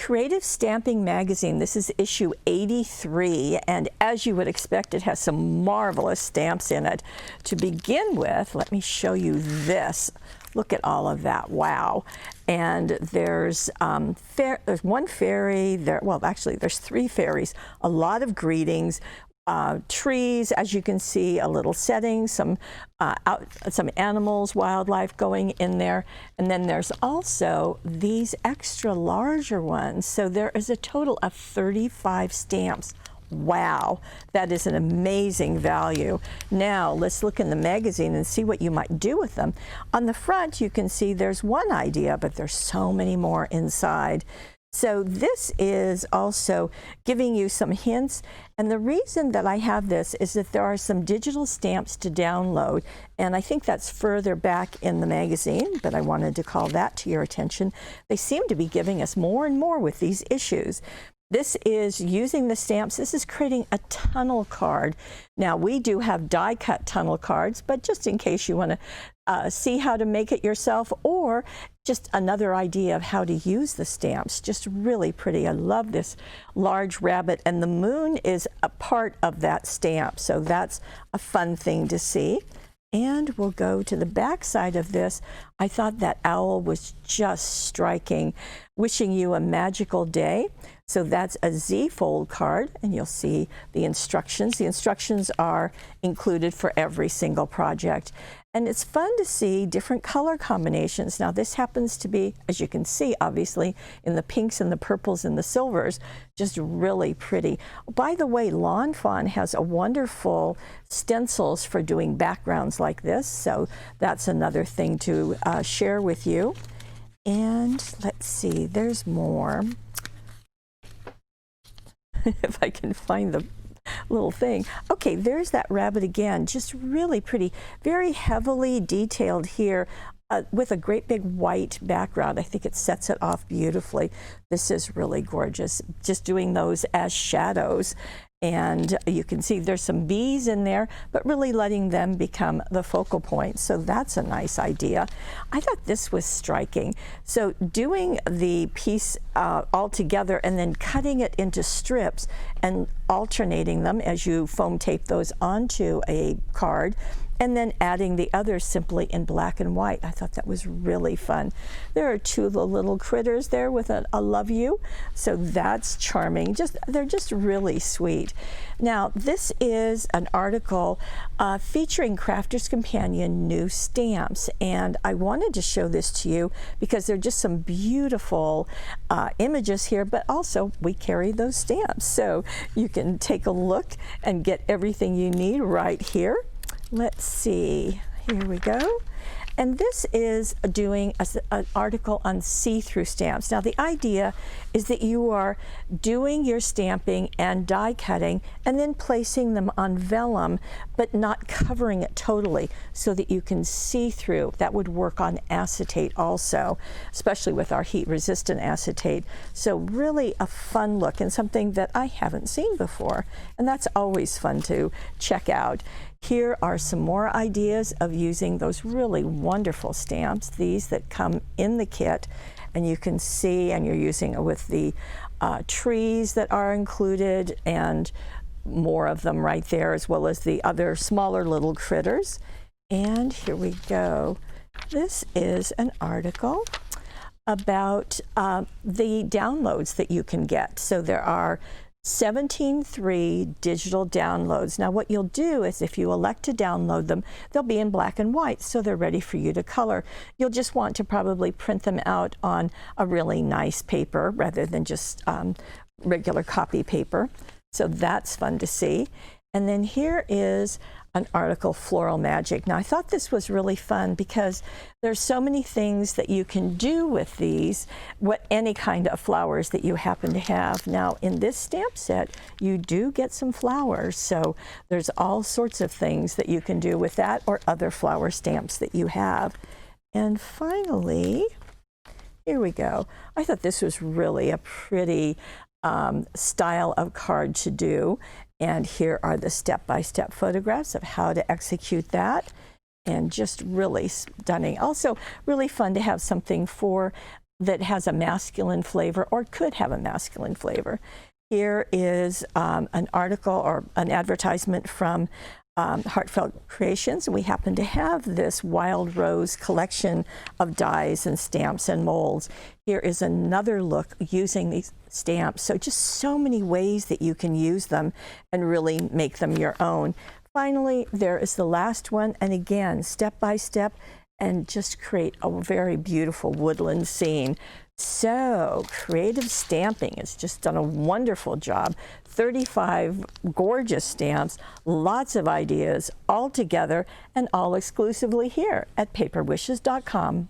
Creative Stamping Magazine. This is issue 83, and as you would expect, it has some marvelous stamps in it. To begin with, let me show you this. Look at all of that, wow. And there's one fairy, well actually there's 3 fairies, a lot of greetings, trees, as you can see, a little setting, some animals, wildlife going in there, and then there's also these extra larger ones. So there is a total of 35 stamps. Wow, that is an amazing value. Now let's look in the magazine and see what you might do with them. On the front you can see there's one idea, but there's so many more inside. So this is also giving you some hints, and the reason that I have this is that there are some digital stamps to download, and I think that's further back in the magazine, but I wanted to call that to your attention. They seem to be giving us more and more with these issues. This is using the stamps. This is creating a tunnel card. Now we do have die-cut tunnel cards, but just in case you want to see how to make it yourself, or just another idea of how to use the stamps. Just really pretty. I love this large rabbit, and the moon is a part of that stamp, so that's a fun thing to see. And we'll go to the back side of this. I thought that owl was just striking. Wishing you a magical day. So that's a Z-fold card, and you'll see the instructions. The instructions are included for every single project. And it's fun to see different color combinations. Now this happens to be, as you can see, obviously, in the pinks and the purples and the silvers, just really pretty. By the way, Lawn Fawn has a wonderful stencils for doing backgrounds like this, so that's another thing to share with you. And let's see, there's more. If I can find the little thing. Okay, there's that rabbit again, just really pretty, very heavily detailed here with a great big white background. I think it sets it off beautifully. This is really gorgeous, just doing those as shadows. And you can see there's some bees in there, but really letting them become the focal point. So that's a nice idea. I thought this was striking. So doing the piece all together and then cutting it into strips and alternating them as you foam tape those onto a card, and then adding the others simply in black and white. I thought that was really fun. There are 2 little critters there with a love you, so that's charming. They're just really sweet. Now this is an article featuring Crafter's Companion new stamps, and I wanted to show this to you because there are just some beautiful images here, but also we carry those stamps, so you can take a look and get everything you need right here. Let's see, here we go. And this is doing an article on see-through stamps. Now the idea is that you are doing your stamping and die cutting and then placing them on vellum, but not covering it totally so that you can see through. That would work on acetate also, especially with our heat-resistant acetate. So really a fun look and something that I haven't seen before. And that's always fun to check out. Here are some more ideas of using those really wonderful stamps, these that come in the kit, and you can see, and you're using it with the trees that are included, and more of them right there, as well as the other smaller little critters. And here we go. This is an article about the downloads that you can get. So there are 17.3 digital downloads. Now what you'll do is if you elect to download them, they'll be in black and white, so they're ready for you to color. You'll just want to probably print them out on a really nice paper rather than just regular copy paper. So that's fun to see. And then here is an article, Floral Magic. Now I thought this was really fun because there's so many things that you can do with these, any kind of flowers that you happen to have. Now in this stamp set, you do get some flowers, so there's all sorts of things that you can do with that or other flower stamps that you have. And finally, here we go. I thought this was really a pretty style of card to do. And here are the step-by-step photographs of how to execute that. And just really stunning. Also really fun to have something for that has a masculine flavor or could have a masculine flavor. Here is an article or an advertisement from Heartfelt Creations. We happen to have this Wild Rose collection of dies and stamps and molds. Here is another look using these stamps. So just so many ways that you can use them and really make them your own. Finally, there is the last one, and again, step by step, and just create a very beautiful woodland scene. So Creative Stamping has just done a wonderful job. 35 gorgeous stamps, lots of ideas all together, and all exclusively here at paperwishes.com.